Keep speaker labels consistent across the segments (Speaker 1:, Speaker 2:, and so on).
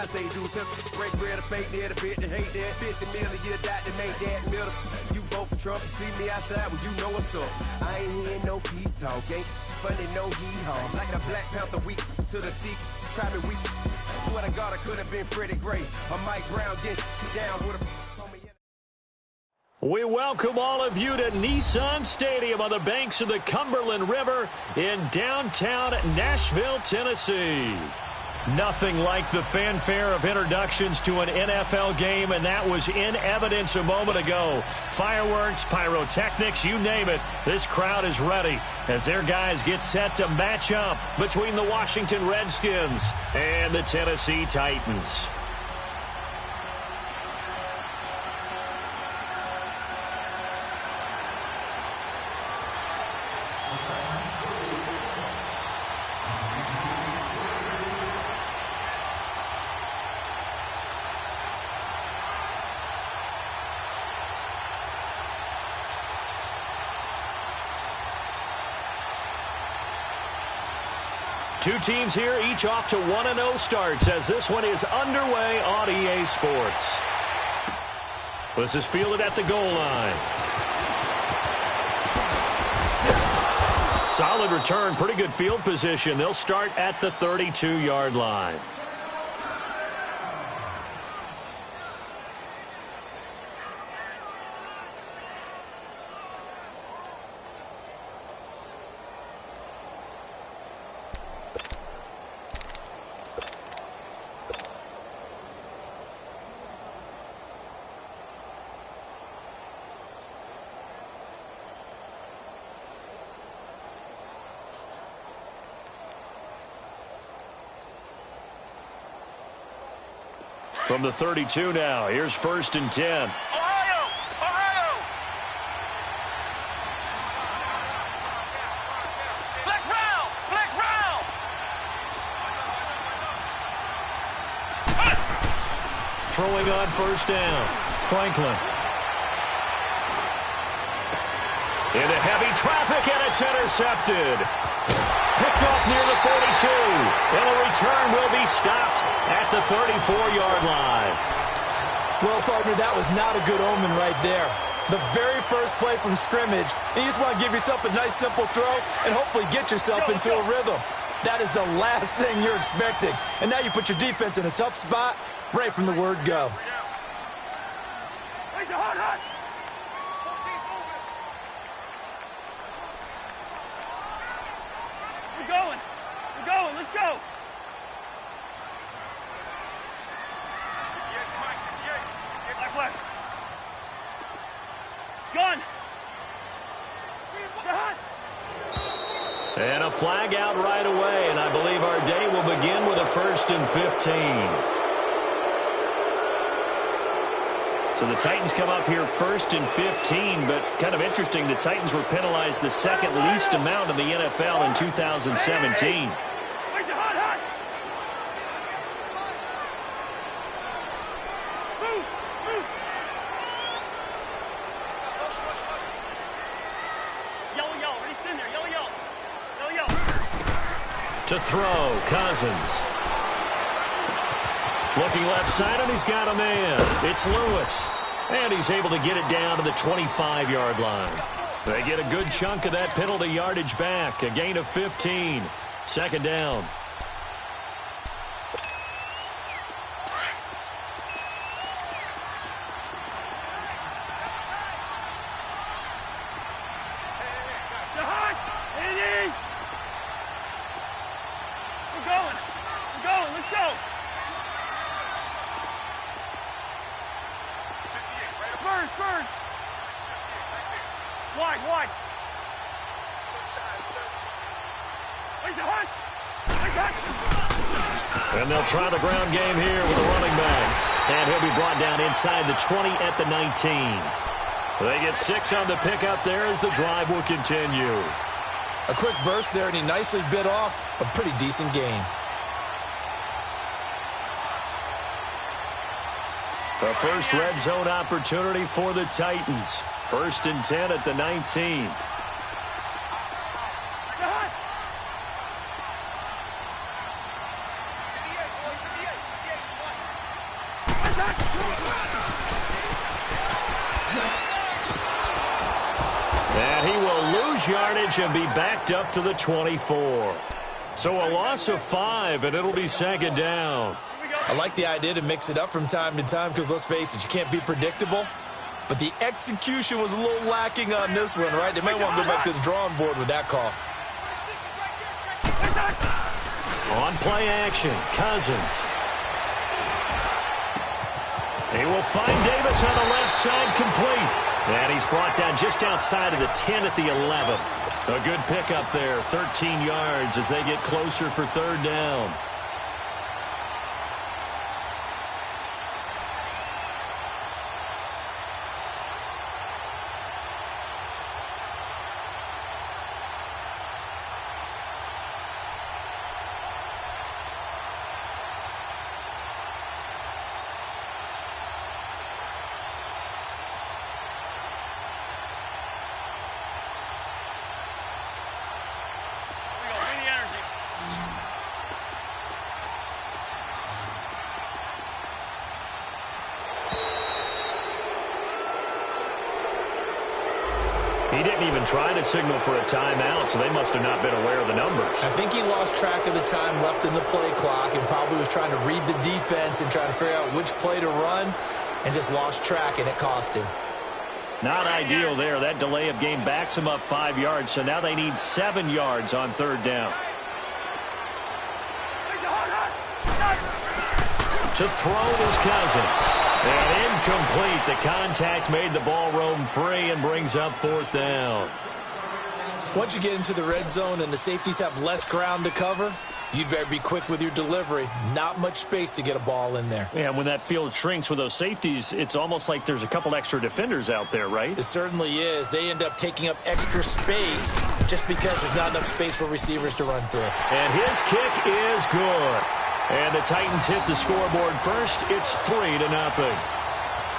Speaker 1: say do to break bread or fake dead, a bit to hate that. 50 million, you die to make that middle. You vote for Trump, you see me outside, well, you know what's up. I ain't hearing no peace talk, ain't funny, no hee-haw. Like the Black Panther week to the T, try me weak. Swear to God, I could have been Freddie Gray or Mike Brown, get down with a...
Speaker 2: We welcome all of you to Nissan Stadium on the banks of the Cumberland River in downtown Nashville, Tennessee. Nothing like the fanfare of introductions to an NFL game, and that was in evidence a moment ago. Fireworks, pyrotechnics, you name it. This crowd is ready as their guys get set to match up between the Washington Redskins and the Tennessee Titans. Two teams here, each off to 1-0 starts as this one is underway on EA Sports. This is fielded at the goal line. Solid return, pretty good field position. They'll start at the 32-yard line. From the 32 now, here's 1st and 10.
Speaker 3: Ohio! Ohio! Flex round! Flex round!
Speaker 2: Throwing on 1st down, Franklin. Into heavy traffic, and it's intercepted. Picked off near the 42, and a return will be stopped at the 34-yard line.
Speaker 4: Well, partner, that was not a good omen right there. The very first play from scrimmage, and you just want to give yourself a nice, simple throw and hopefully get yourself into a rhythm. That is the last thing you're expecting. And now you put your defense in a tough spot right from the word go.
Speaker 3: We're going. Let's go. Black. Gun.
Speaker 2: And a flag out right away, and I believe our day will begin with a 1st and 15. So the Titans come up here 1st and 15, but kind of interesting, the Titans were penalized the second least amount in the NFL in 2017. To throw, Cousins. Looking left side, and he's got a man. It's Lewis. And he's able to get it down to the 25-yard line. They get a good chunk of that penalty yardage back. A gain of 15. 2nd down. And they'll try the ground game here with a running back. And he'll be brought down inside the 20 at the 19. They get 6 on the pickup there as the drive will continue.
Speaker 4: A quick burst there, and he nicely bit off a pretty decent gain.
Speaker 2: The first red zone opportunity for the Titans. 1st and 10 at the 19. And he will lose yardage and be backed up to the 24. So a loss of 5, and it'll be second down.
Speaker 4: I like the idea to mix it up from time to time because, let's face it, you can't be predictable. But the execution was a little lacking on this one, right? They might want to go back to the drawing board with that call.
Speaker 2: On play action, Cousins. He will find Davis on the left side, complete. And he's brought down just outside of the 10 at the 11. A good pickup there, 13 yards as they get closer for third down. He didn't even try to signal for a timeout, so they must have not been aware of the numbers.
Speaker 4: I think he lost track of the time left in the play clock and probably was trying to read the defense and trying to figure out which play to run and just lost track, and it cost him.
Speaker 2: Not ideal there. That delay of game backs him up 5 yards, so now they need 7 yards on third down. To throw is Cousins. And incomplete. The contact made the ball roam free and brings up fourth down.
Speaker 4: Once you get into the red zone and the safeties have less ground to cover, you'd better be quick with your delivery. Not much space to get a ball in there.
Speaker 2: Yeah, when that field shrinks with those safeties, it's almost like there's a couple extra defenders out there, right?
Speaker 4: It certainly is. They end up taking up extra space just because there's not enough space for receivers to run through.
Speaker 2: And his kick is good. And the Titans hit the scoreboard first. It's 3-0.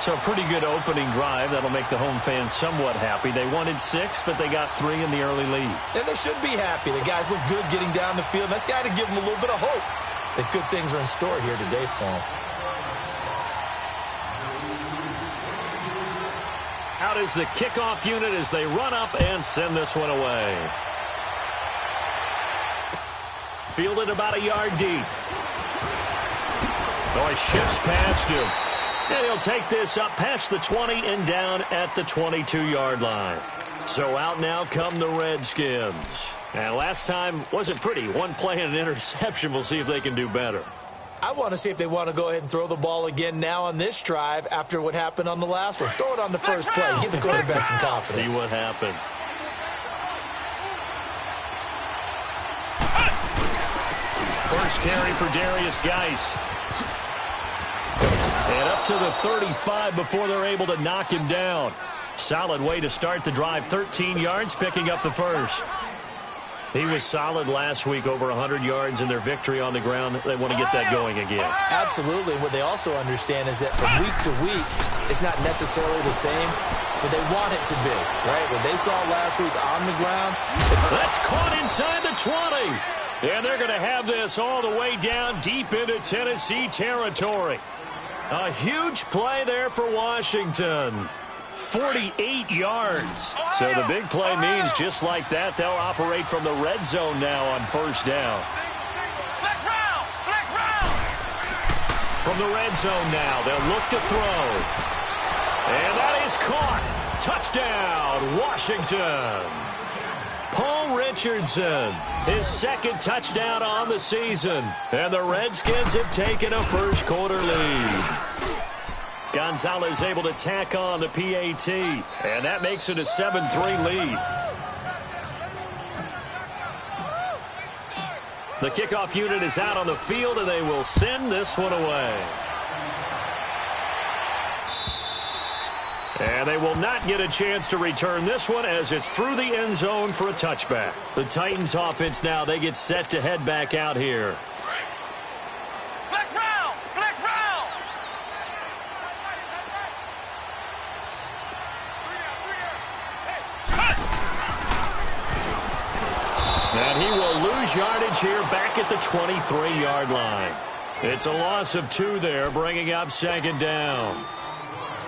Speaker 2: So a pretty good opening drive. That'll make the home fans somewhat happy. They wanted 6, but they got 3 in the early lead.
Speaker 4: And they should be happy. The guys look good getting down the field. That's got to give them a little bit of hope that good things are in store here today for them.
Speaker 2: Out is the kickoff unit as they run up and send this one away. Fielded about a yard deep. Oh, he shifts past him. And he'll take this up past the 20 and down at the 22-yard line. So out now come the Redskins. And last time wasn't pretty. One play and an interception. We'll see if they can do better.
Speaker 4: I want to see if they want to go ahead and throw the ball again now on this drive after what happened on the last one. Throw it on the first play. Give the quarterback some confidence.
Speaker 2: See what happens. First carry for Darius Geis. And up to the 35 before they're able to knock him down. Solid way to start the drive. 13 yards, picking up the first. He was solid last week, over 100 yards in their victory on the ground. They want to get that going again.
Speaker 4: Absolutely. What they also understand is that from week to week, it's not necessarily the same, but they want it to be, right? What they saw last week on the ground.
Speaker 2: That's caught inside the 20. And they're going to have this all the way down deep into Tennessee territory. A huge play there for Washington. 48 yards. So the big play means just like that, they'll operate from the red zone now on first down.
Speaker 3: Flex round! Flex round!
Speaker 2: From the red zone now, they'll look to throw. And that is caught. Touchdown, Washington. Paul Richardson, his second touchdown on the season. And the Redskins have taken a first quarter lead. Gonzalez able to tack on the PAT. And that makes it a 7-3 lead. The kickoff unit is out on the field, and they will send this one away. And they will not get a chance to return this one as it's through the end zone for a touchback. The Titans offense now, they get set to head back out here.
Speaker 3: Flex round! Flex round!
Speaker 2: And he will lose yardage here back at the 23-yard line. It's a loss of 2 there, bringing up second down.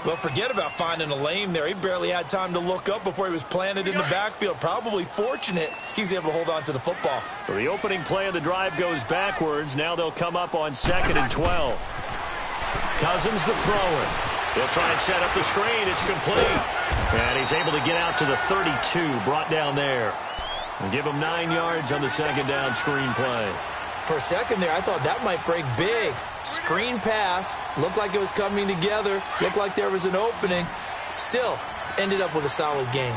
Speaker 4: Well, forget about finding a lane there. He barely had time to look up before he was planted in the backfield. Probably fortunate he was able to hold on to the football.
Speaker 2: So the opening play of the drive goes backwards. Now they'll come up on 2nd and 12. Cousins the thrower. He'll try and set up the screen. It's complete. And he's able to get out to the 32, brought down there. And give him 9 yards on the second down screen play.
Speaker 4: For a second there, I thought that might break big. Screen pass. Looked like it was coming together. Looked like there was an opening. Still, ended up with a solid game.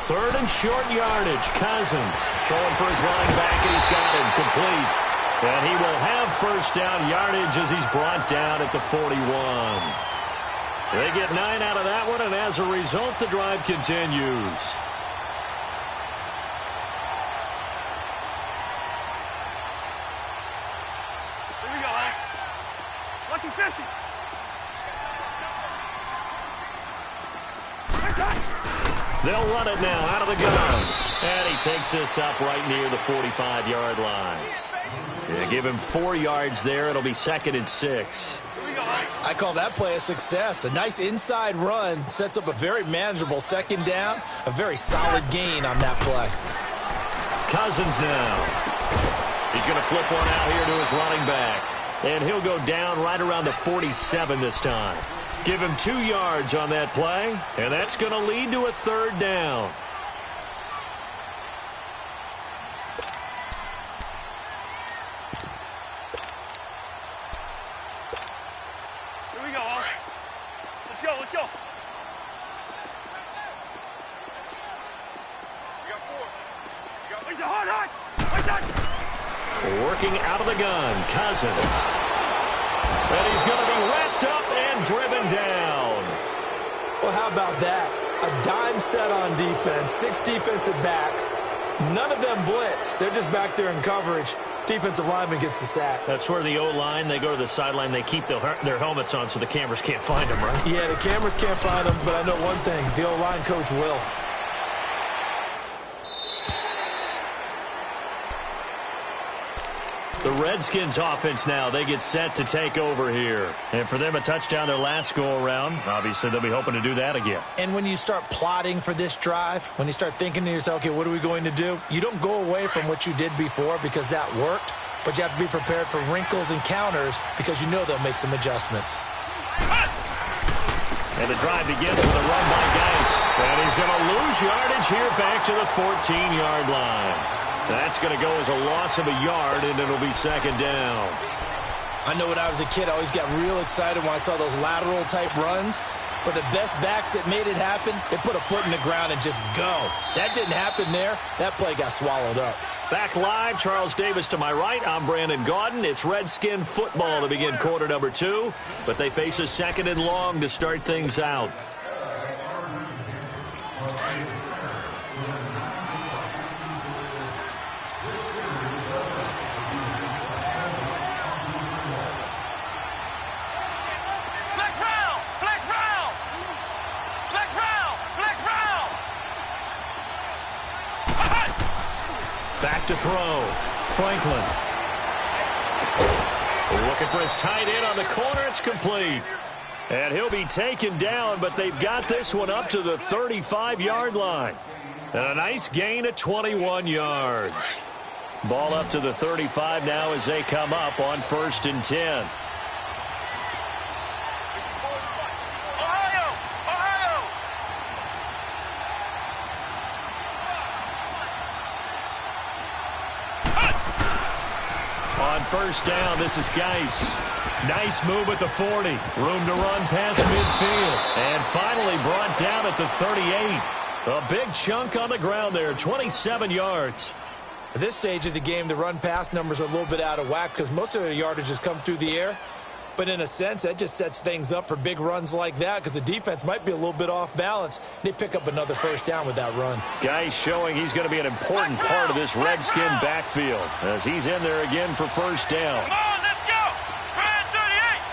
Speaker 2: Third and short yardage. Cousins throwing for his running back, and he's got it complete. And he will have first down yardage as he's brought down at the 41. They get 9 out of that one, and as a result, the drive continues. They'll run it now out of the gun. And he takes this up right near the 45-yard line. They give him 4 yards there. It'll be 2nd and 6.
Speaker 4: I call that play a success. A nice inside run sets up a very manageable second down. A very solid gain on that play.
Speaker 2: Cousins now. He's going to flip one out here to his running back. And he'll go down right around the 47 this time. Give him 2 yards on that play, and that's going to lead to a 3rd down.
Speaker 3: Here we go, huh? Let's go, let's go. We got 4. Where's the hard? Where's that?
Speaker 2: Working out of the gun, Cousins. And he's going to be wrapped up and driven down.
Speaker 4: Well, how about that? A dime set on defense, 6 defensive backs. None of them blitz. They're just back there in coverage. Defensive lineman gets the sack.
Speaker 2: That's where the O-line, they go to the sideline, they keep their helmets on so the cameras can't find them, right?
Speaker 4: Yeah, the cameras can't find them, but I know one thing. The O-line coach will.
Speaker 2: The Redskins offense now, they get set to take over here. And for them, a touchdown their last go-around. Obviously, they'll be hoping to do that again.
Speaker 4: And when you start plotting for this drive, when you start thinking to yourself, okay, what are we going to do? You don't go away from what you did before because that worked, but you have to be prepared for wrinkles and counters because you know they'll make some adjustments.
Speaker 2: And the drive begins with a run by Geis. And he's going to lose yardage here back to the 14-yard line. That's going to go as a loss of a yard, and it'll be 2nd down.
Speaker 4: I know when I was a kid, I always got real excited when I saw those lateral-type runs. But the best backs that made it happen, they put a foot in the ground and just go. That didn't happen there. That play got swallowed up.
Speaker 2: Back live, Charles Davis to my right. I'm Brandon Gaudin. It's Redskin football to begin quarter number 2. But they face a 2nd and long to start things out. Back to throw. Franklin. Looking for his tight end on the corner. It's complete. And he'll be taken down, but they've got this one up to the 35-yard line. And a nice gain of 21 yards. Ball up to the 35 now as they come up on 1st and 10. First down, this is Geis. Nice move at the 40. Room to run past midfield. And finally brought down at the 38. A big chunk on the ground there, 27 yards.
Speaker 4: At this stage of the game, the run-pass numbers are a little bit out of whack because most of their yardage has come through the air. But in a sense, that just sets things up for big runs like that because the defense might be a little bit off balance. They pick up another first down with that run.
Speaker 2: Geis showing he's going to be an important part of this Redskin backfield as he's in there again for first down.
Speaker 3: Come on, let's go! Brand 38!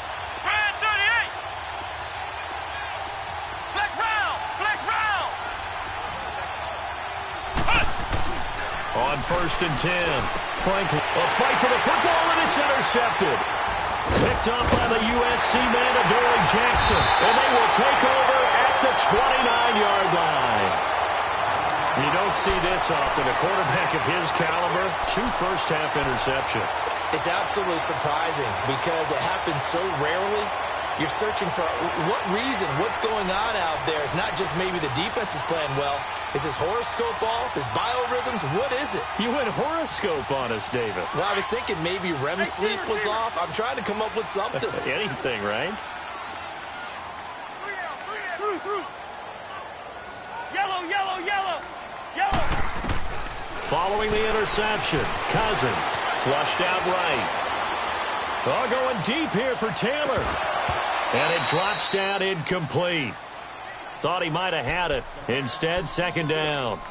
Speaker 3: Brand 38! Flex round! Flex round!
Speaker 2: On 1st and 10. Franklin, a fight for the football, and it's intercepted. Picked up by the USC man, Adoree Jackson. And they will take over at the 29-yard line. You don't see this often. A quarterback of his caliber, 2 first-half interceptions.
Speaker 4: It's absolutely surprising because it happens so rarely. You're searching for what reason, what's going on out there. It's not just maybe the defense is playing well. Is his horoscope off? His biorhythms? What is it?
Speaker 2: You went horoscope on us, David.
Speaker 4: Well, I was thinking maybe REM sleep was off. I'm trying to come up with something.
Speaker 2: Anything, right?
Speaker 3: Yellow, yellow, yellow, yellow.
Speaker 2: Following the interception, Cousins flushed out right. Oh, going deep here for Taylor. And it drops down incomplete. Thought he might have had it. Instead, 2nd down.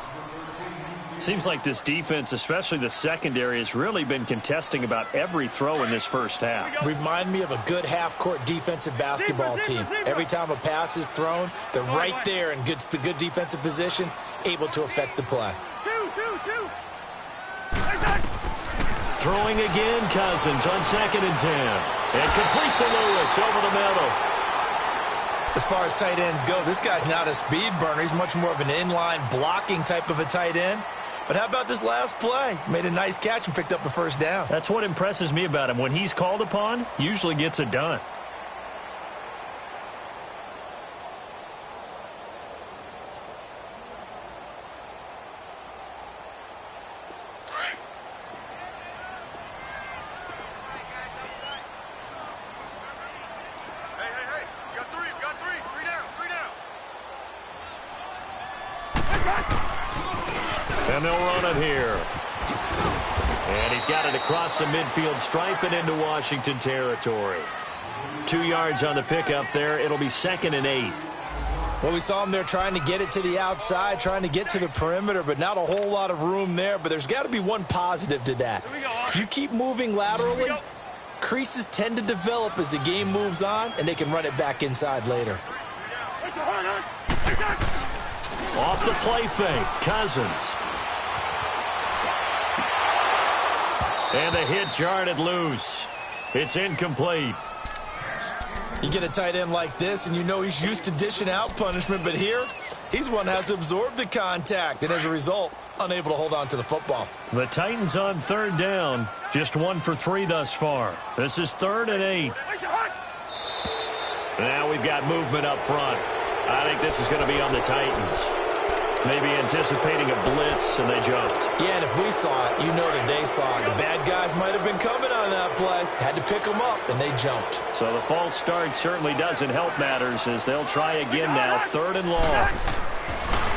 Speaker 2: Seems like this defense, especially the secondary, has really been contesting about every throw in this first half.
Speaker 4: Remind me of a good half-court defensive basketball team. Every time a pass is thrown, they're right there in good defensive position, able to affect the play.
Speaker 2: Throwing again, Cousins on 2nd and 10. And complete to Lewis over the middle.
Speaker 4: As far as tight ends go, this guy's not a speed burner. He's much more of an inline blocking type of a tight end. But how about this last play? Made a nice catch and picked up a 1st down.
Speaker 2: That's what impresses me about him. When he's called upon, usually gets it done. And they'll run it here. And he's got it across the midfield stripe and into Washington territory. 2 yards on the pickup there. It'll be 2nd and 8.
Speaker 4: Well, we saw him there trying to get it to the outside, trying to get to the perimeter, but not a whole lot of room there. But there's got to be one positive to that. If you keep moving laterally, creases tend to develop as the game moves on, and they can run it back inside later.
Speaker 2: Off the play fake, Cousins. And the hit jarred it loose. It's incomplete.
Speaker 4: You get a tight end like this, and you know he's used to dishing out punishment, but here, he's one that has to absorb the contact, and as a result, unable to hold on to the football.
Speaker 2: The Titans on 3rd down, just 1 for 3 thus far. This is 3rd and 8. Now we've got movement up front. I think this is going to be on the Titans. Maybe anticipating a blitz, and they jumped.
Speaker 4: Yeah, and if we saw it, you know that they saw it. The bad guys might have been coming on that play. Had to pick them up, and they jumped.
Speaker 2: So the false start certainly doesn't help matters as they'll try again now, 3rd and long.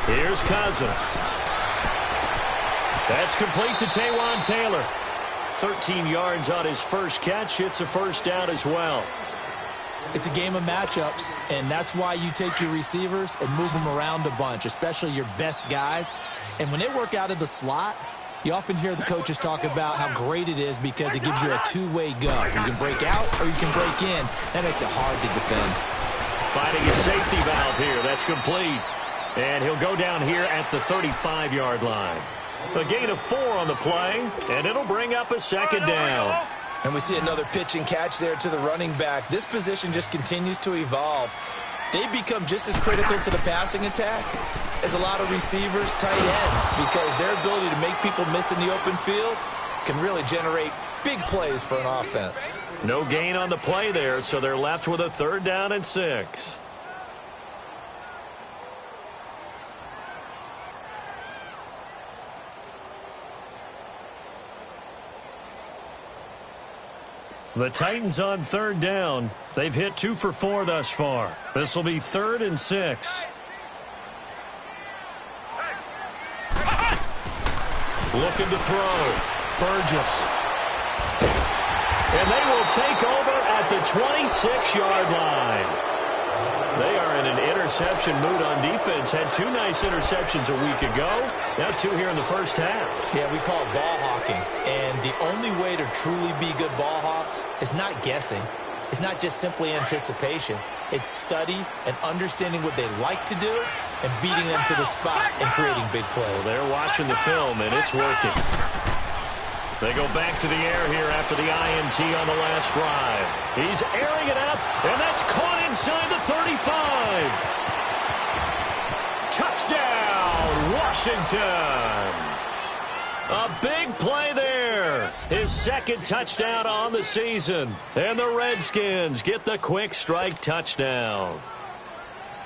Speaker 2: Here's Cousins. That's complete to Taywan Taylor. 13 yards on his first catch. It's a 1st down as well.
Speaker 4: It's a game of matchups, and that's why you take your receivers and move them around a bunch, especially your best guys. And when they work out of the slot, you often hear the coaches talk about how great it is because it gives you a two-way go. You can break out or you can break in. That makes it hard to defend.
Speaker 2: Finding his safety valve here. That's complete. And he'll go down here at the 35-yard line. A gain of 4 on the play, and it'll bring up a 2nd down.
Speaker 4: And we see another pitch and catch there to the running back. This position just continues to evolve. They become just as critical to the passing attack as a lot of receivers, tight ends, because their ability to make people miss in the open field can really generate big plays for an offense.
Speaker 2: No gain on the play there, so they're left with a 3rd down and 6. The Titans on 3rd down. They've hit 2 for 4 thus far. This will be 3rd and 6. Looking to throw. Burgess. And they will take over at the 26-yard line. They are in an interception mood on defense. Had 2 nice interceptions a week ago. Now 2 here in the first half.
Speaker 4: Yeah, we call it ball hawking. And the only way to truly be good ball hawks is not guessing. It's not just simply anticipation. It's study and understanding what they like to do and beating them to the spot and creating big plays.
Speaker 2: Well, they're watching the film, and it's working. They go back to the air here after the INT on the last drive. He's airing it out, and that's caught inside the 35. Touchdown, Washington. A big play there. His second touchdown on the season. And the Redskins get the quick strike touchdown.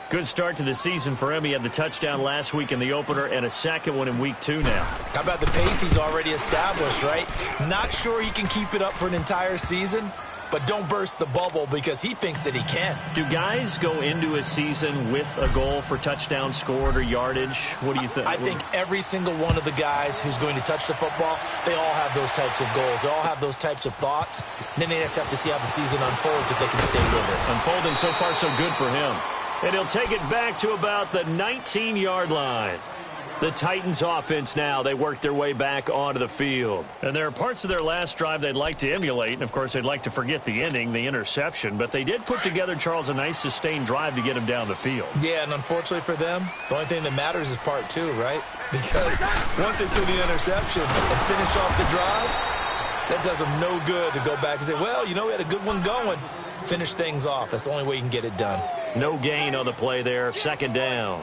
Speaker 2: Good start to the season for him. He had the touchdown last week in the opener and a second one in week 2 now.
Speaker 4: How about the pace he's already established, right? Not sure he can keep it up for an entire season, but don't burst the bubble because he thinks that he can.
Speaker 2: Do guys go into a season with a goal for touchdown scored or yardage? What do you think?
Speaker 4: I think every single one of the guys who's going to touch the football, they all have those types of goals. They all have those types of thoughts. And then they just have to see how the season unfolds if they can stay with it.
Speaker 2: Unfolding so far so good for him. And he'll take it back to about the 19-yard line. The Titans offense now, they work their way back onto the field. And there are parts of their last drive they'd like to emulate. And, of course, they'd like to forget the ending, the interception. But they did put together, Charles, a nice sustained drive to get him down the field.
Speaker 4: Yeah, and unfortunately for them, the only thing that matters is part 2, right? Because once they threw the interception and finished off the drive, that does them no good to go back and say, well, you know, we had a good one going. Finish things off. That's the only way you can get it done.
Speaker 2: No gain on the play there. Second down.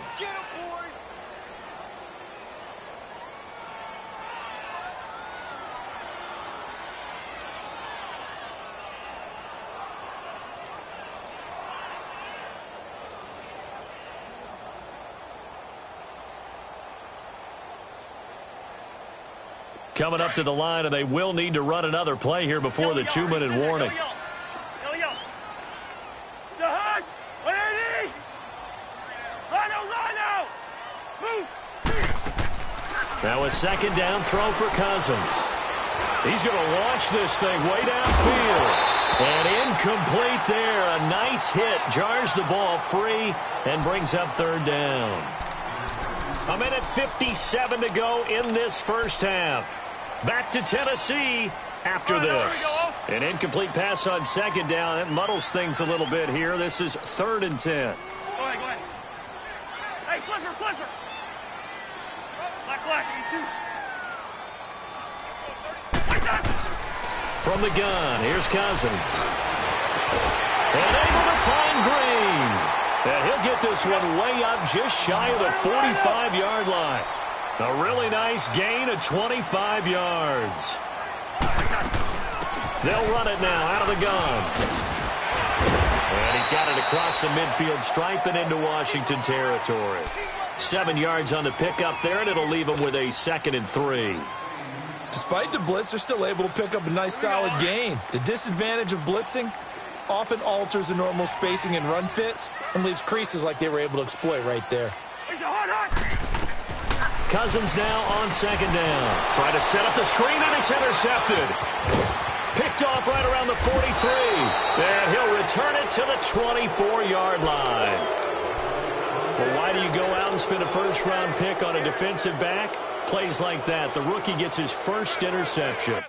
Speaker 2: Coming up to the line, and they will need to run another play here before the 2-minute warning. Now a second down throw for Cousins. He's going to launch this thing way downfield. And incomplete there. A nice hit. Jars the ball free and brings up third down. 1:57 to go in this first half. Back to Tennessee after this. An incomplete pass on second down. That muddles things a little bit here. This is 3rd and 10.
Speaker 3: Go ahead. Hey, Flipper. Black,
Speaker 2: from the gun, here's Cousins. And able to find Green. And he'll get this one way up just shy of the 45-yard line. A really nice gain of 25 yards. They'll run it now out of the gun. And he's got it across the midfield stripe and into Washington territory. 7 yards on the pickup there, and it'll leave him with a 2nd and 3.
Speaker 4: Despite the blitz, they're still able to pick up a nice solid gain. The disadvantage of blitzing often alters the normal spacing and run fits and leaves creases like they were able to exploit right there.
Speaker 2: Cousins now on second down. Trying to set up the screen, and it's intercepted. Picked off right around the 43. And he'll return it to the 24-yard line. Well, why do you go out and spend a first-round pick on a defensive back? Plays like that. The rookie gets his first interception.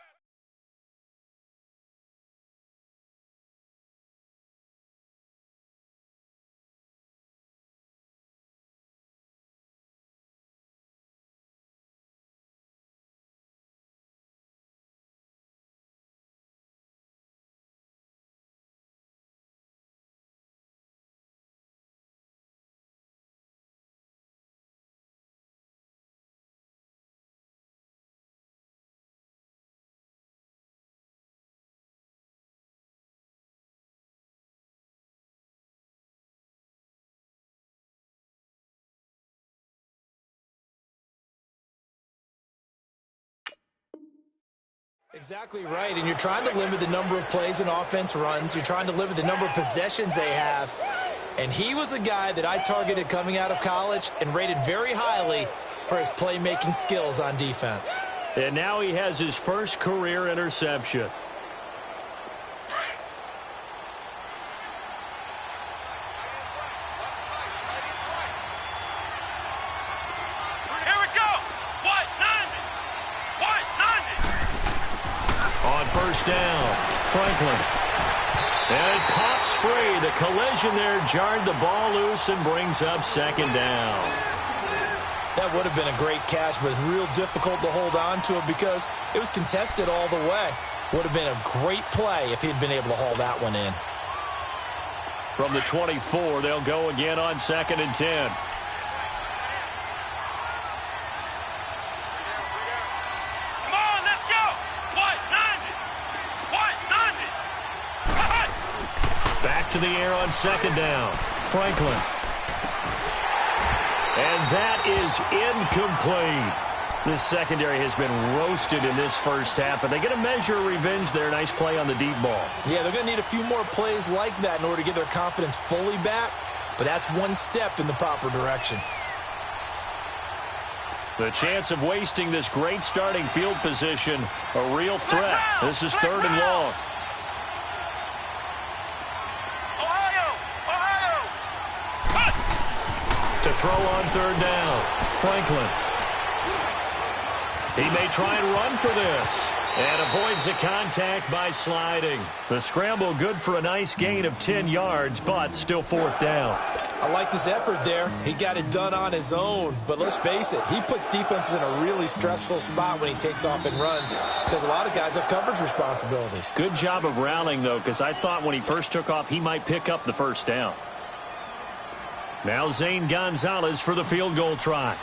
Speaker 4: Exactly right, and you're trying to limit the number of plays an offense runs. You're trying to limit the number of possessions they have. And he was a guy that I targeted coming out of college and rated very highly for his playmaking skills on defense.
Speaker 2: And now he has his first career interception. First down, Franklin. And it pops free. The collision there jarred the ball loose and brings up second down.
Speaker 4: That would have been a great catch, but it's real difficult to hold on to it because it was contested all the way. Would have been a great play if he'd been able to haul that one in.
Speaker 2: From the 24, they'll go again on 2nd and 10.
Speaker 3: Come on, let's go. What? 90. What? 90.
Speaker 2: Back to the air on 2nd down. Franklin. And that is incomplete. This secondary has been roasted in this first half, but they get a measure of revenge there. Nice play on the deep ball.
Speaker 4: Yeah, they're going to need a few more plays like that in order to get their confidence fully back, but that's one step in the proper direction.
Speaker 2: The chance of wasting this great starting field position, a real threat. This is 3rd and long. To throw on 3rd down, Franklin. He may try and run for this. And avoids the contact by sliding. The scramble good for a nice gain of 10 yards, but still 4th down.
Speaker 4: I liked his effort there. He got it done on his own. But let's face it, he puts defenses in a really stressful spot when he takes off and runs because a lot of guys have coverage responsibilities.
Speaker 2: Good job of rallying, though, because I thought when he first took off, he might pick up the 1st down. Now Zane Gonzalez for the field goal try.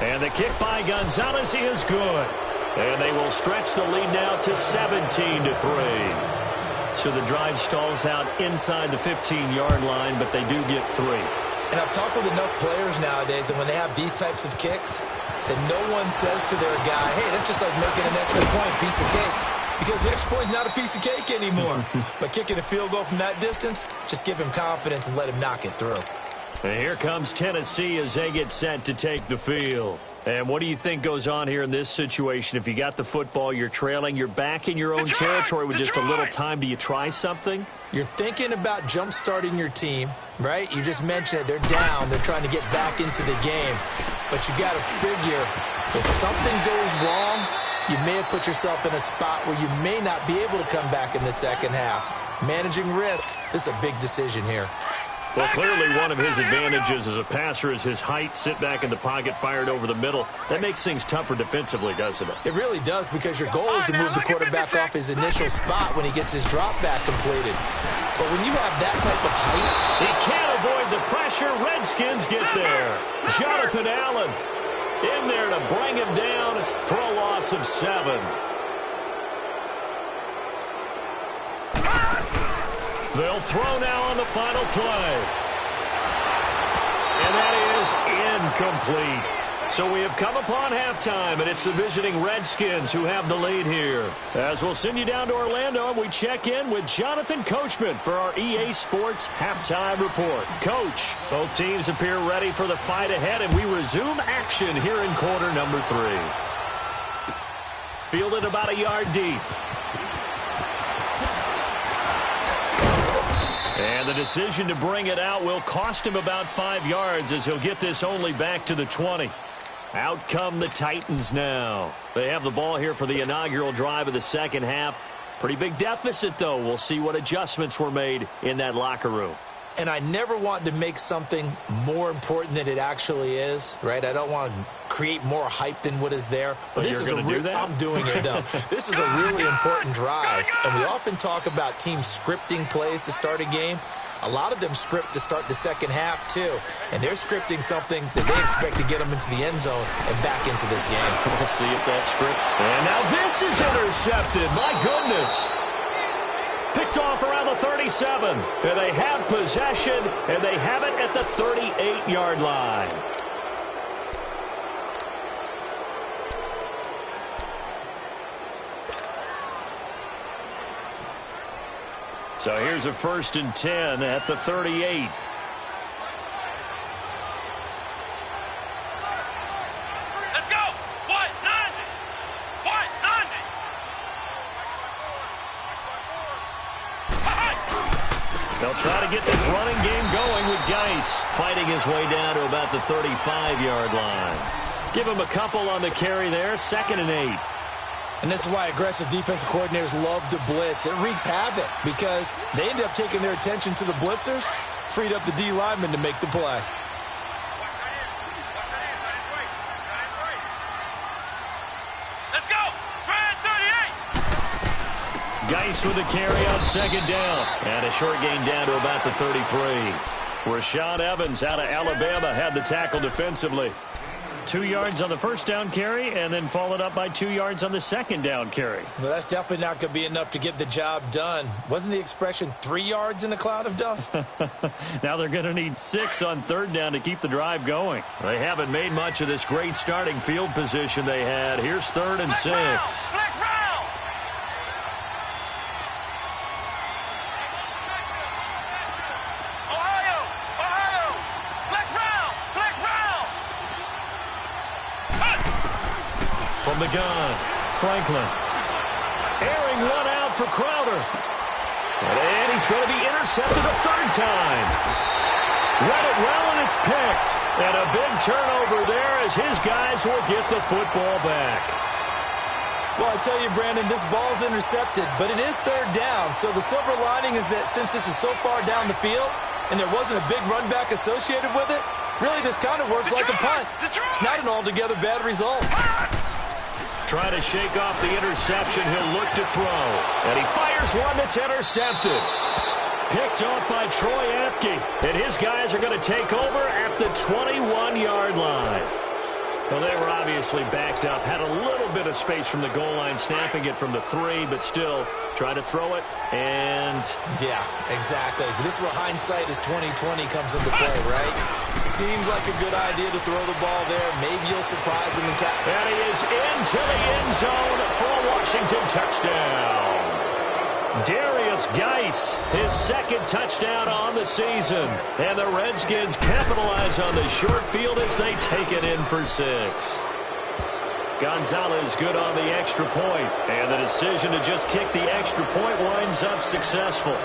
Speaker 2: And the kick by Gonzalez is good. And they will stretch the lead now to 17-3. So the drive stalls out inside the 15-yard line, but they do get 3.
Speaker 4: And I've talked with enough players nowadays, and when they have these types of kicks, that no one says to their guy, hey, that's just like making an extra point, piece of cake. Because the extra point is not a piece of cake anymore. But kicking a field goal from that distance, just give him confidence and let him knock it through.
Speaker 2: And here comes Tennessee as they get set to take the field. And what do you think goes on here in this situation? If you got the football, you're trailing, you're back in your own territory with just a little time. Do you try something?
Speaker 4: You're thinking about jump-starting your team, right? You just mentioned it. They're down. They're trying to get back into the game. But you got to figure, if something goes wrong, you may have put yourself in a spot where you may not be able to come back in the second half. Managing risk, this is a big decision here.
Speaker 2: Well, clearly one of his advantages as a passer is his height, sit back in the pocket, fired over the middle. That makes things tougher defensively, doesn't it?
Speaker 4: It really does, because your goal is to move the quarterback off his initial spot when he gets his drop back completed. But when you have that type of height...
Speaker 2: He can't avoid the pressure. Redskins get there. Jonathan Allen in there to bring him down for a loss of 7. They'll throw now on the final play. And that is incomplete. So we have come upon halftime, and it's the visiting Redskins who have the lead here. As we'll send you down to Orlando, and we check in with Jonathan Coachman for our EA Sports Halftime Report. Coach, both teams appear ready for the fight ahead, and we resume action here in quarter number 3. Fielded about a yard deep. And the decision to bring it out will cost him about 5 yards as he'll get this only back to the 20. Out come the Titans now. They have the ball here for the inaugural drive of the second half. Pretty big deficit, though. We'll see what adjustments were made in that locker room.
Speaker 4: And I never want to make something more important than it actually is, right? I don't want to create more hype than what is there. But this is a real, I'm doing it, though. This is a really important drive. And we often talk about teams scripting plays to start a game. A lot of them script to start the second half, too. And they're scripting something that they expect to get them into the end zone and back into this game.
Speaker 2: We'll see if that script. And now this is intercepted. My goodness. Picked off around the 37. And they have possession, and they have it at the 38-yard line. So here's a 1st and 10 at the 38.
Speaker 3: Let's go. What? 90. What? 90.
Speaker 2: They'll try to get this running game going with Geis fighting his way down to about the 35-yard line. Give him a couple on the carry there. 2nd and 8.
Speaker 4: And this is why aggressive defensive coordinators love to blitz. It wreaks havoc because they end up taking their attention to the blitzers, freed up the D lineman to make the play.
Speaker 3: Let's go! Brand 38!
Speaker 2: Geis with a carry on second down. And a short gain down to about the 33. Rashaan Evans out of Alabama had the tackle defensively. 2 yards on the first down carry and then followed up by 2 yards on the second down carry.
Speaker 4: Well, that's definitely not going to be enough to get the job done. Wasn't the expression 3 yards in a cloud of dust?
Speaker 2: Now they're going to need 6 on third down to keep the drive going. They haven't made much of this great starting field position they had. Here's 3rd and 6.
Speaker 3: Flex round!
Speaker 2: From the gun, Franklin. Airing one out for Crowder. And he's going to be intercepted a 3rd time. Read it well, and it's picked. And a big turnover there as his guys will get the football back.
Speaker 4: Well, I tell you, Brandon, this ball's intercepted, but it is 3rd down. So the silver lining is that since this is so far down the field and there wasn't a big run back associated with it, really this kind of works like a punt. It's not an altogether bad result.
Speaker 2: Trying to shake off the interception, he'll look to throw. And he fires one that's intercepted. Picked off by Troy Apke. And his guys are going to take over at the 21-yard line. Well, they were obviously backed up. Had a little bit of space from the goal line, snapping it from the 3, but still try to throw it. And
Speaker 4: yeah, exactly. This is where hindsight is 20/20 comes into play, right? Seems like a good idea to throw the ball there. Maybe you'll surprise him and catch.
Speaker 2: And he is into the end zone for a Washington touchdown. Darius Geis, his 2nd touchdown on the season. And the Redskins capitalize on the short field as they take it in for 6. Gonzalez good on the extra point. And the decision to just kick the extra point winds up successful.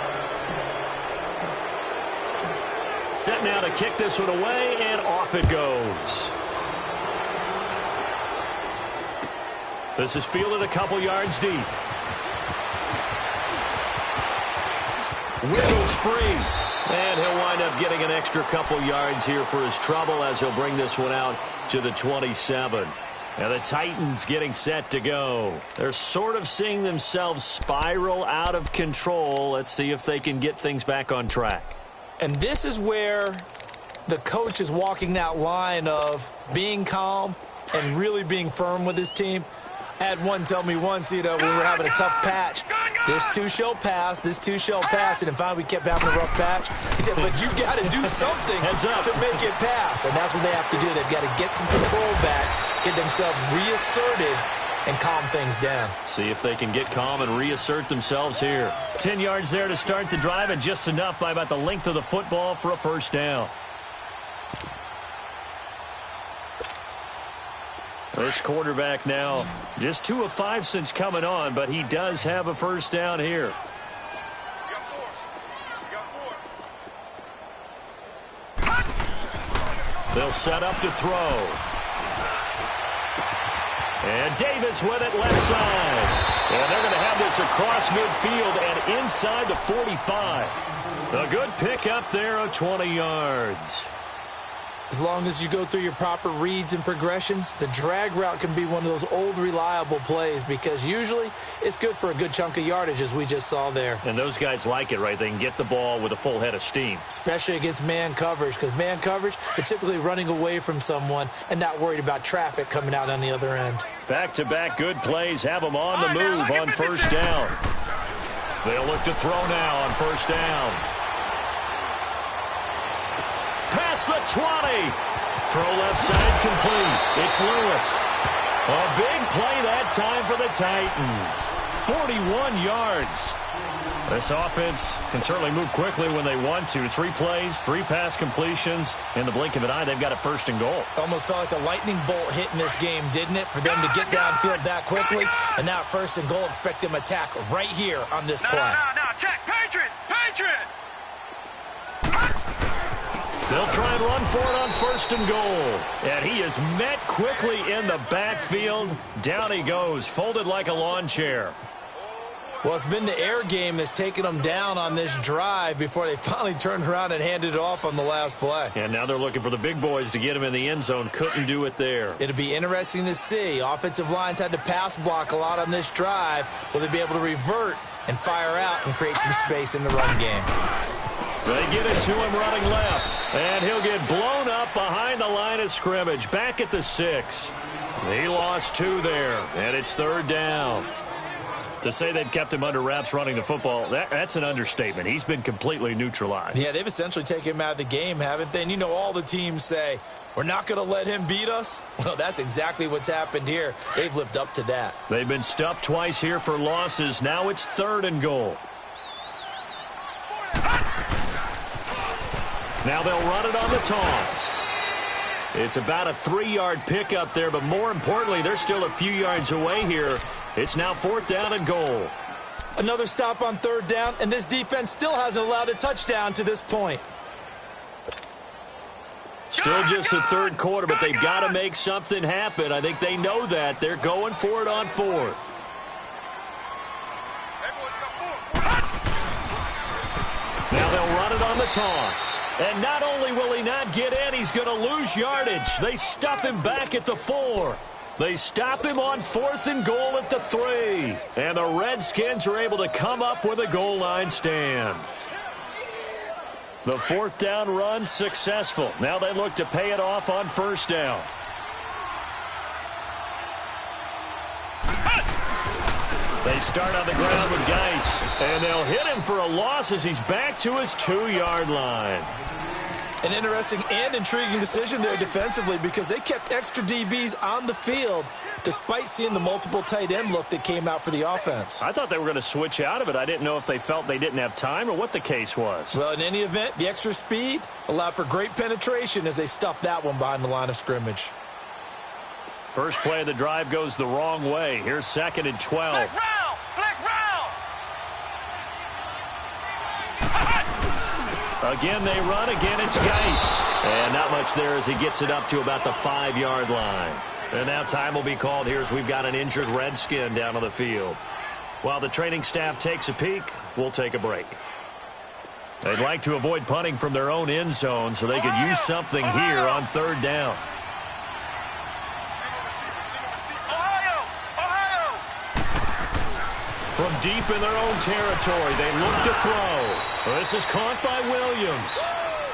Speaker 2: Set now to kick this one away, and off it goes. This is fielded a couple yards deep. Wiggles free. And he'll wind up getting an extra couple yards here for his trouble as he'll bring this one out to the 27. And the Titans getting set to go. They're sort of seeing themselves spiral out of control. Let's see if they can get things back on track.
Speaker 4: And this is where the coach is walking that line of being calm and really being firm with his team. I had one tell me once, when we were having a tough patch, this too shall pass, this too shall pass. And finally we kept having a rough patch. He said, but you got to do something to make it pass. And that's what they have to do. They've got to get some control back, get themselves reasserted, and calm things down.
Speaker 2: See if they can get calm and reassert themselves here. 10 yards there to start the drive, and just enough by about the length of the football for a 1st down. This quarterback now just 2 of 5 since coming on, but he does have a 1st down here. They'll set up to throw. And Davis with it left side. And they're going to have this across midfield and inside the 45. A good pick up there of 20 yards.
Speaker 4: As long as you go through your proper reads and progressions, the drag route can be one of those old reliable plays because usually it's good for a good chunk of yardage, as we just saw there.
Speaker 2: And those guys like it, right? They can get the ball with a full head of steam.
Speaker 4: Especially against man coverage, because man coverage, they're typically running away from someone and not worried about traffic coming out on the other end.
Speaker 2: Back-to-back good plays have them on the move on 1st down. They'll look to throw now on 1st down. Past the 20. Throw left side complete. It's Lewis. A big play that time for the Titans. 41 yards. This offense can certainly move quickly when they want to. 3 plays, 3 pass completions. In the blink of an eye, they've got it 1st and goal.
Speaker 4: Almost felt like a lightning bolt hit in this game, didn't it? For them to get downfield that quickly. And now 1st and goal, expect them to attack right here on this play.
Speaker 3: No, check. Patriot!
Speaker 2: They'll try and run for it on 1st and goal. And he is met quickly in the backfield. Down he goes, folded like a lawn chair.
Speaker 4: Well, it's been the air game that's taken them down on this drive before they finally turned around and handed it off on the last play.
Speaker 2: And now they're looking for the big boys to get him in the end zone. Couldn't do it there.
Speaker 4: It'll be interesting to see. Offensive lines had to pass block a lot on this drive. Will they be able to revert and fire out and create some space in the run game?
Speaker 2: They get it to him running left. And he'll get blown up behind the line of scrimmage. Back at the 6. He lost 2 there. And it's 3rd down. To say they've kept him under wraps running the football, that's an understatement. He's been completely neutralized.
Speaker 4: Yeah, they've essentially taken him out of the game, haven't they? And you know all the teams say, we're not going to let him beat us. Well, that's exactly what's happened here. They've lived up to that.
Speaker 2: They've been stuffed twice here for losses. Now it's 3rd and goal. Now they'll run it on the toss. It's about a 3-yard pickup there, but more importantly, they're still a few yards away here. It's now 4th down and goal.
Speaker 4: Another stop on 3rd down, and this defense still hasn't allowed a touchdown to this point.
Speaker 2: Still just the 3rd quarter, but they've got to make something happen. I think they know that. They're going for it on 4th. Now they'll run it on the toss. And not only will he not get in, he's going to lose yardage. They stuff him back at the 4. They stop him on 4th and goal at the 3. And the Redskins are able to come up with a goal line stand. The 4th down run successful. Now they look to pay it off on 1st down. They start on the ground with Geis. And they'll hit him for a loss as he's back to his 2-yard line.
Speaker 4: An interesting and intriguing decision there defensively because they kept extra DBs on the field despite seeing the multiple tight end look that came out for the offense.
Speaker 2: I thought they were going to switch out of it. I didn't know if they felt they didn't have time or what the case was.
Speaker 4: Well, in any event, the extra speed allowed for great penetration as they stuffed that one behind the line of scrimmage.
Speaker 2: First play of the drive goes the wrong way. Here's 2nd and 12.
Speaker 3: Flex round! Flex round!
Speaker 2: Again, they run. Again, it's Geis. And not much there as he gets it up to about the 5-yard line. And now time will be called here as we've got an injured Redskin down on the field. While the training staff takes a peek, we'll take a break. They'd like to avoid punting from their own end zone so they could use something here on 3rd down. From deep in their own territory, they look to throw. This is caught by Williams.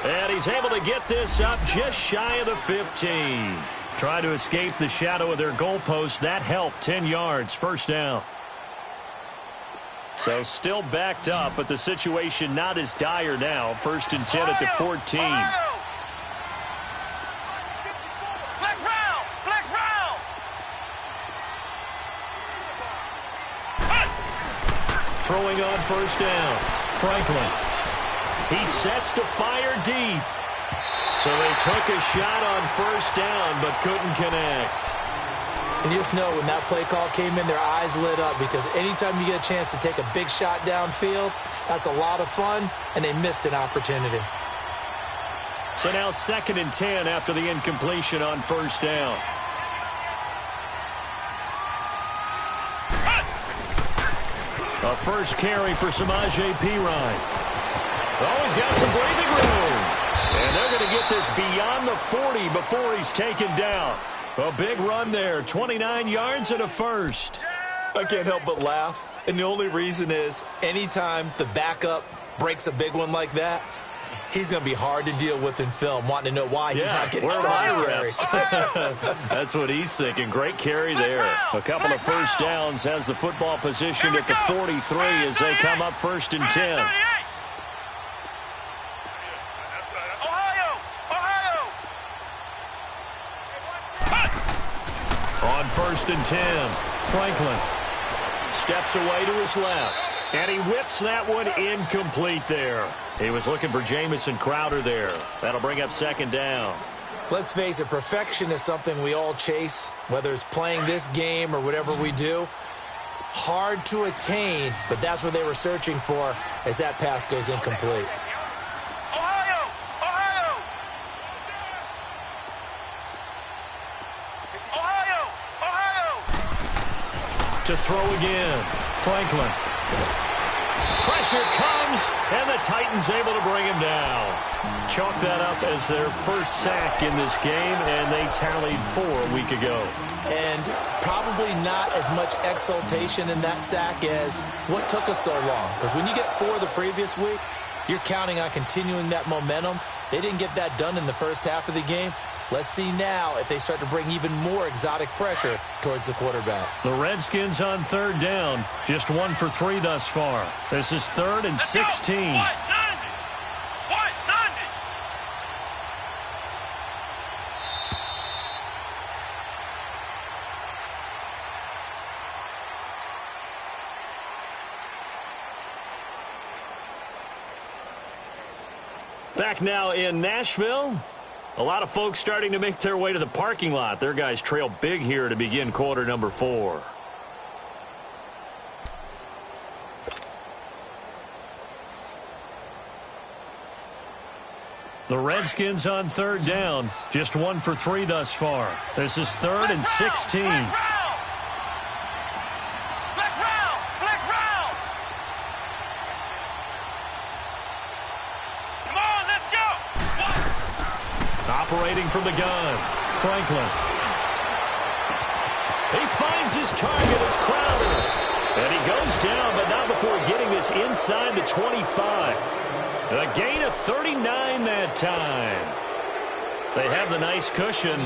Speaker 2: And he's able to get this up just shy of the 15. Trying to escape the shadow of their goalpost. That helped. 10 yards, 1st down. So still backed up, but the situation not as dire now. 1st and 10 at the 14.
Speaker 3: Flex round! Flex round!
Speaker 2: Throwing on 1st down. Franklin. He sets to fire deep. So they took a shot on 1st down, but couldn't connect.
Speaker 4: And you just know when that play call came in, their eyes lit up because anytime you get a chance to take a big shot downfield, that's a lot of fun, and they missed an opportunity.
Speaker 2: So now 2nd and 10 after the incompletion on 1st down. A first carry for Samaje Perine. Oh, he's got some breathing room. And they're going to get this beyond the 40 before he's taken down. A big run there, 29 yards and a first.
Speaker 4: I can't help but laugh. And the only reason is anytime the backup breaks a big one like that, he's going to be hard to deal with in film, wanting to know why he's not getting started carries.
Speaker 2: That's what he's thinking. Great carry there. A couple of first downs, has the football positioned at the 43 as they come up 1st and 10. On 1st and 10, Franklin steps away to his left. And he whips that one incomplete there. He was looking for Jamison Crowder there. That'll bring up 2nd down.
Speaker 4: Let's face it, perfection is something we all chase, whether it's playing this game or whatever we do. Hard to attain, but that's what they were searching for as that pass goes incomplete.
Speaker 2: To throw again. Franklin. Pressure comes, and the Titans able to bring him down. Chalk that up as their first sack in this game, and they tallied 4 a week ago.
Speaker 4: And probably not as much exultation in that sack as what took us so long. Because when you get 4 the previous week, you're counting on continuing that momentum. They didn't get that done in the first half of the game. Let's see now if they start to bring even more exotic pressure towards the quarterback.
Speaker 2: The Redskins on 3rd down. Just 1 for 3 thus far. This is 3rd and 16. Back now in Nashville. A lot of folks starting to make their way to the parking lot. Their guys trail big here to begin quarter number 4. The Redskins on 3rd down. Just 1 for 3 thus far. This is 3rd and 16. Operating from the gun, Franklin. He finds his target. It's Crowder. And he goes down, but not before getting this inside the 25. A gain of 39 that time. They have the nice cushion.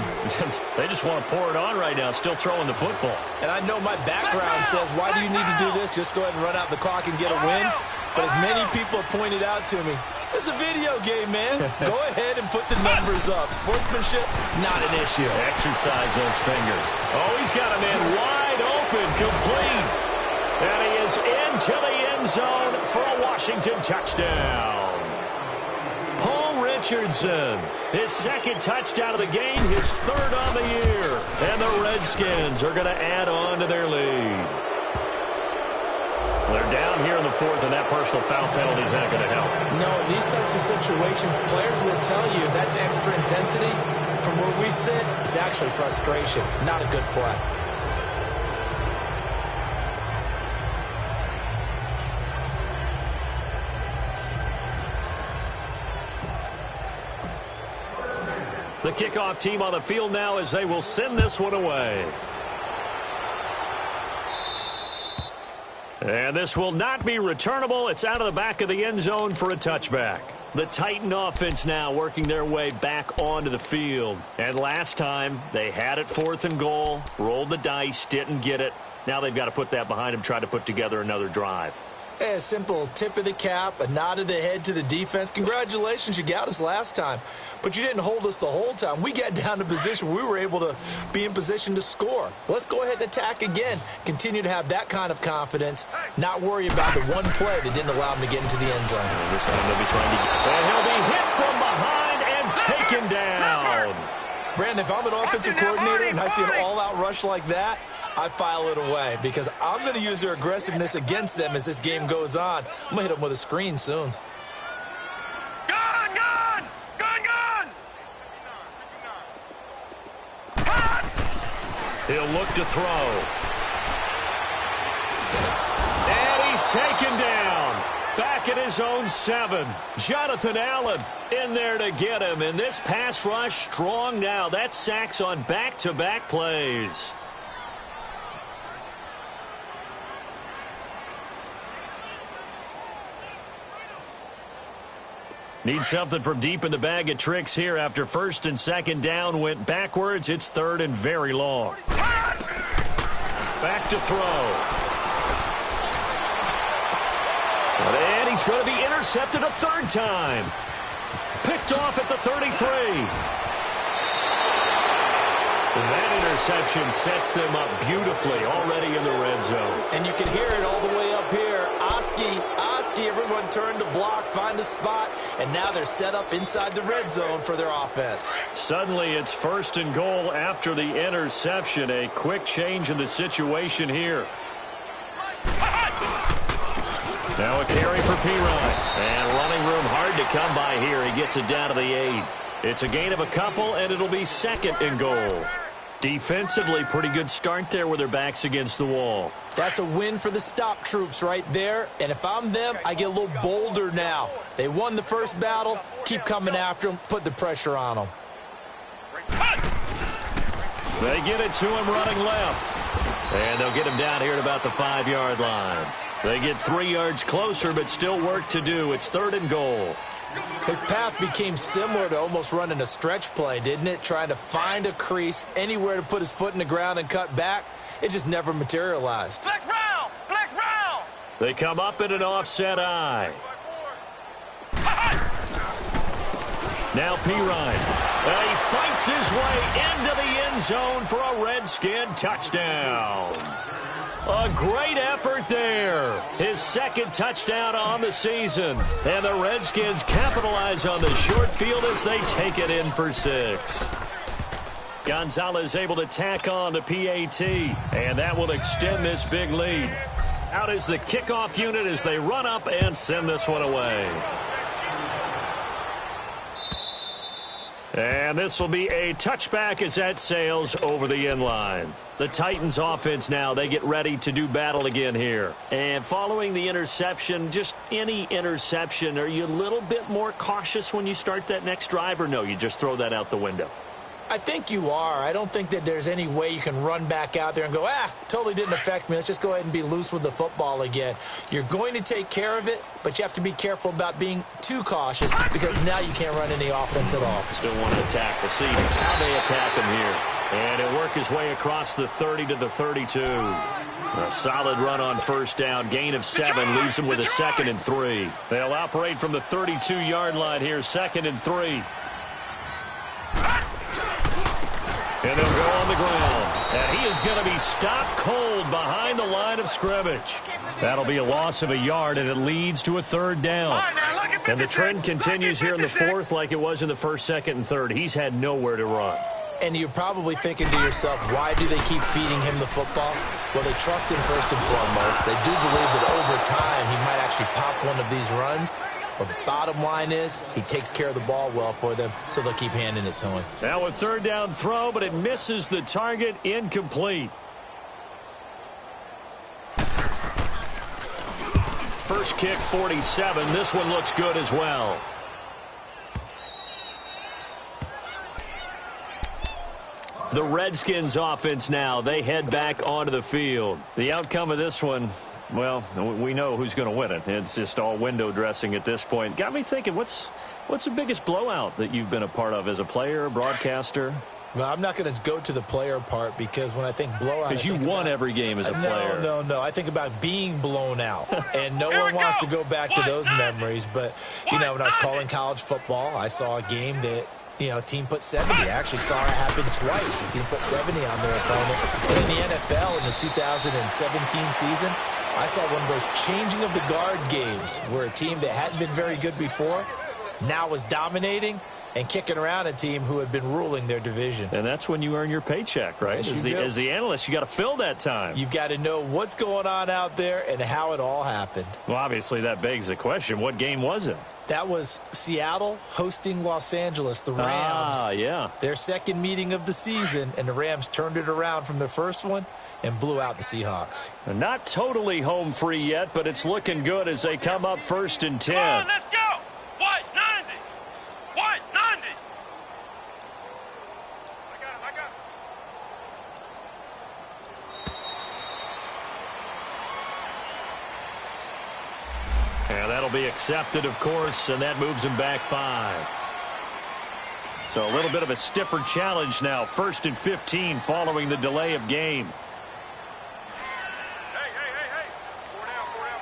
Speaker 2: They just want to pour it on right now, still throwing the football.
Speaker 4: And I know my background says, why do you need to do this? Just go ahead and run out the clock and get a win. But as many people have pointed out to me, this is a video game, man. Go ahead and put the numbers up. Sportsmanship, not an issue.
Speaker 2: Exercise those fingers. Oh, he's got a man wide open, complete. And he is into the end zone for a Washington touchdown. Paul Richardson, his 2nd touchdown of the game, his 3rd on the year. And the Redskins are going to add on to their lead. They're down here in the 4th, and that personal foul penalty is not going to help.
Speaker 4: No, in these types of situations, players will tell you that's extra intensity. From where we sit, it's actually frustration, not a good play.
Speaker 2: The kickoff team on the field now as they will send this one away. And this will not be returnable. It's out of the back of the end zone for a touchback. The Titan offense now working their way back onto the field. And last time, they had it 4th and goal, rolled the dice, didn't get it. Now they've got to put that behind them, try to put together another drive.
Speaker 4: A simple tip of the cap, a nod of the head to the defense. Congratulations, you got us last time. But you didn't hold us the whole time. We got down to position. We were able to be in position to score. Let's go ahead and attack again. Continue to have that kind of confidence. Not worry about the one play that didn't allow him to get into the end zone.
Speaker 2: This time they'll be trying to... And he'll be hit from behind and taken down.
Speaker 4: Brandon, if I'm an offensive coordinator and I see an all-out rush like that, I file it away because I'm going to use their aggressiveness against them as this game goes on. I'm going to hit them with a screen soon.
Speaker 3: Gun! Gun! Gun! Gun!
Speaker 2: He'll look to throw. And he's taken down. Back at his own 7. Jonathan Allen in there to get him. And this pass rush strong now. That's sacks on back-to-back plays. Need something from deep in the bag of tricks here after 1st and 2nd down went backwards. It's 3rd and very long. Back to throw. And he's going to be intercepted a 3rd time. Picked off at the 33. That interception sets them up beautifully already in the red zone.
Speaker 4: And you can hear it all the way up here. Oski, everyone turned to block, find a spot, and now they're set up inside the red zone for their offense.
Speaker 2: Suddenly it's 1st and goal after the interception. A quick change in the situation here. Now a carry for P-Ryan. And running room hard to come by here. He gets it down to the 8. It's a gain of a couple, and it'll be 2nd and goal. Defensively, pretty good start there with their backs against the wall.
Speaker 4: That's a win for the stop troops right there. And if I'm them, I get a little bolder now. They won the first battle. Keep coming after them. Put the pressure on them.
Speaker 2: They get it to him running left. And they'll get him down here at about the 5-yard line. They get 3 yards closer, but still work to do. It's 3rd and goal.
Speaker 4: His path became similar to almost running a stretch play, didn't it? Trying to find a crease, anywhere to put his foot in the ground and cut back. It just never materialized.
Speaker 3: Flex round! Flex round!
Speaker 2: They come up in an offset eye. Now Pirine. He fights his way into the end zone for a Redskin touchdown. A great effort there. His 2nd touchdown on the season. And the Redskins capitalize on the short field as they take it in for 6. Gonzalez able to tack on the PAT. And that will extend this big lead. Out is the kickoff unit as they run up and send this one away. And this will be a touchback as that sails over the end line. The Titans offense now, they get ready to do battle again here. And following the interception, just any interception, are you a little bit more cautious when you start that next drive, or no, you just throw that out the window?
Speaker 4: I think you are. I don't think that there's any way you can run back out there and go, totally didn't affect me. Let's just go ahead and be loose with the football again. You're going to take care of it, but you have to be careful about being too cautious because now you can't run any offense at all.
Speaker 2: Still want to attack. We'll see how they attack him here. And he'll work his way across the 30 to the 32. A solid run on 1st down. Gain of 7 leaves him with a 2nd and 3. They'll operate from the 32-yard line here, 2nd and 3. And they'll go on the ground. And he is going to be stopped cold behind the line of scrimmage. That'll be a loss of a yard, and it leads to a 3rd down. And the trend continues here in the 4th like it was in the 1st, 2nd, and 3rd. He's had nowhere to run.
Speaker 4: And you're probably thinking to yourself, why do they keep feeding him the football? Well, they trust him first and foremost. They do believe that over time he might actually pop one of these runs. But the bottom line is he takes care of the ball well for them, so they'll keep handing it to him.
Speaker 2: Now a 3rd down throw, but it misses the target, incomplete. First kick, 47. This one looks good as well. The Redskins offense now, they head back onto the field. The outcome of this one, well, we know who's going to win it. It's just all window dressing at this point. Got me thinking, what's the biggest blowout that you've been a part of as a player, broadcaster?
Speaker 4: Well, I'm not going to go to the player part because when I think blowout,
Speaker 2: because you won every game as a player.
Speaker 4: No. I think about being blown out, and no one wants to go back to those memories. But, when I was calling college football, I saw a game that, team put 70. I actually saw it happen twice. A team put 70 on their opponent. But in the NFL in the 2017 season, I saw one of those changing of the guard games where a team that hadn't been very good before now was dominating and kicking around a team who had been ruling their division.
Speaker 2: And that's when you earn your paycheck, right?
Speaker 4: Yes,
Speaker 2: as the analyst, you got to fill that time.
Speaker 4: You've got to know what's going on out there and how it all happened.
Speaker 2: Well, obviously, that begs the question, what game was it?
Speaker 4: That was Seattle hosting Los Angeles, the Rams.
Speaker 2: Ah, yeah.
Speaker 4: Their 2nd meeting of the season, and the Rams turned it around from their first one and blew out the Seahawks.
Speaker 2: And not totally home free yet, but it's looking good as they come up 1st and 10.
Speaker 3: Come on, let's go! White 90! White 90! I got him.
Speaker 2: And that'll be accepted, of course, and that moves him back 5. So a little bit of a stiffer challenge now. 1st and 15 following the delay of game.
Speaker 3: Hey!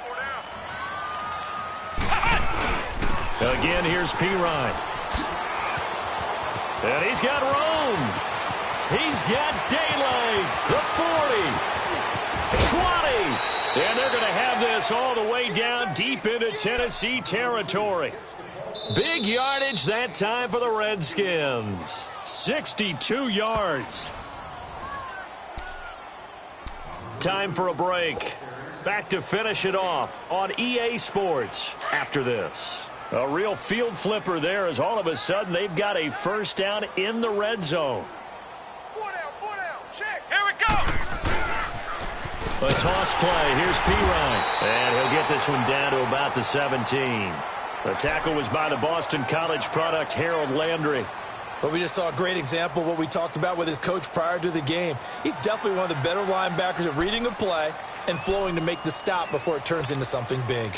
Speaker 3: 4 down.
Speaker 2: Again, here's Pirine. And he's got Rome. He's got daylight. The 40. 20. And they're going to have this all the way down deep into Tennessee territory. Big yardage that time for the Redskins. 62 yards. Time for a break. Back to finish it off on EA Sports after this. A real field flipper there as all of a sudden they've got a 1st down in the red zone.
Speaker 3: 4 down.
Speaker 2: A toss play. Here's P-Ryan. And he'll get this one down to about the 17. The tackle was by the Boston College product, Harold Landry.
Speaker 4: But we just saw a great example of what we talked about with his coach prior to the game. He's definitely one of the better linebackers at reading a play and flowing to make the stop before it turns into something big.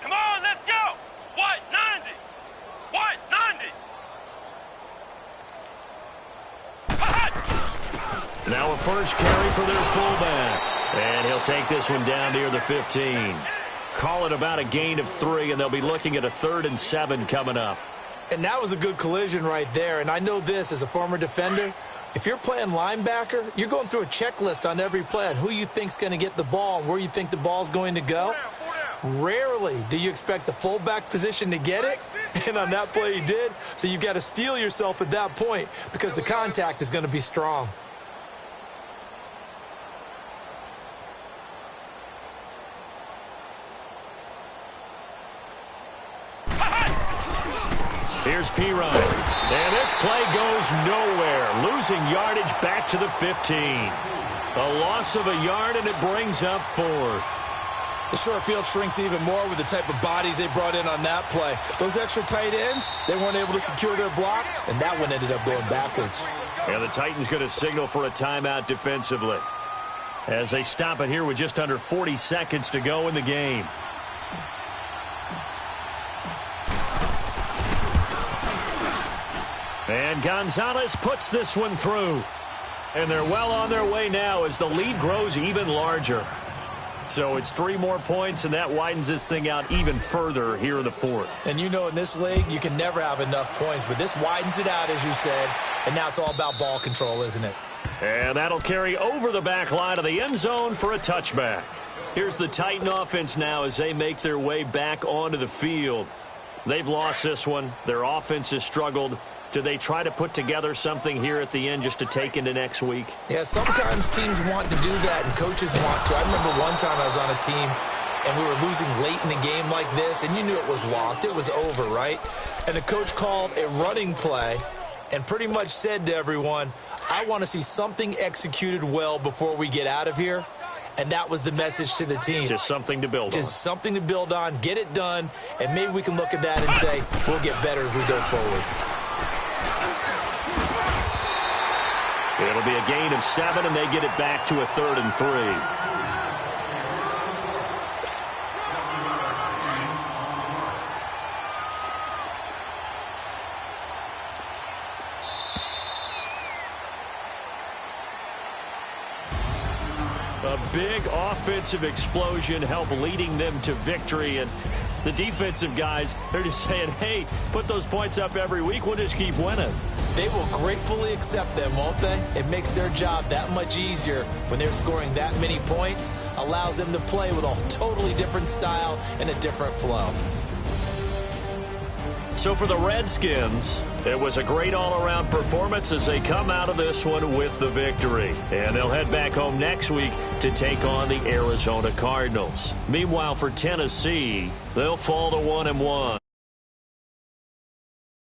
Speaker 3: Come on, let's go. White, 90. White, 90.
Speaker 2: Now a first carry for their fullback. And he'll take this one down near the 15. Call it about a gain of 3, and they'll be looking at a 3rd and 7 coming up.
Speaker 4: And that was a good collision right there. And I know this as a former defender. If you're playing linebacker, you're going through a checklist on every play on who you think's going to get the ball and where you think the ball's going to go. Rarely do you expect the fullback position to get it, and on that play he did. So you've got to steel yourself at that point because the contact is going to be strong.
Speaker 2: Here's P-Ryan. And this play goes nowhere. Losing yardage back to the 15. A loss of a yard, and it brings up 4th.
Speaker 4: The short field shrinks even more with the type of bodies they brought in on that play. Those extra tight ends, they weren't able to secure their blocks, and that one ended up going backwards.
Speaker 2: And the Titans going to signal for a timeout defensively as they stop it here with just under 40 seconds to go in the game. And Gonzalez puts this one through. And they're well on their way now as the lead grows even larger. So it's 3 more points, and that widens this thing out even further here in the 4th.
Speaker 4: And you know in this league, you can never have enough points, but this widens it out, as you said, and now it's all about ball control, isn't it?
Speaker 2: And that'll carry over the back line of the end zone for a touchback. Here's the Titan offense now as they make their way back onto the field. They've lost this one. Their offense has struggled. Do they try to put together something here at the end just to take into next week?
Speaker 4: Yeah, sometimes teams want to do that and coaches want to. I remember one time I was on a team and we were losing late in the game like this, and you knew it was lost. It was over, right? And the coach called a running play and pretty much said to everyone, I want to see something executed well before we get out of here. And that was the message to the team.
Speaker 2: Just something to build on.
Speaker 4: Just something to build on, get it done, and maybe we can look at that and say, we'll get better as we go forward.
Speaker 2: It'll be a gain of 7, and they get it back to a 3rd and 3. A big offensive explosion helped leading them to victory, and the defensive guys, they're just saying, hey, put those points up every week, we'll just keep winning.
Speaker 4: They will gratefully accept them, won't they? It makes their job that much easier when they're scoring that many points, allows them to play with a totally different style and a different flow.
Speaker 2: So for the Redskins, it was a great all-around performance as they come out of this one with the victory. And they'll head back home next week to take on the Arizona Cardinals. Meanwhile, for Tennessee, they'll fall to 1-1.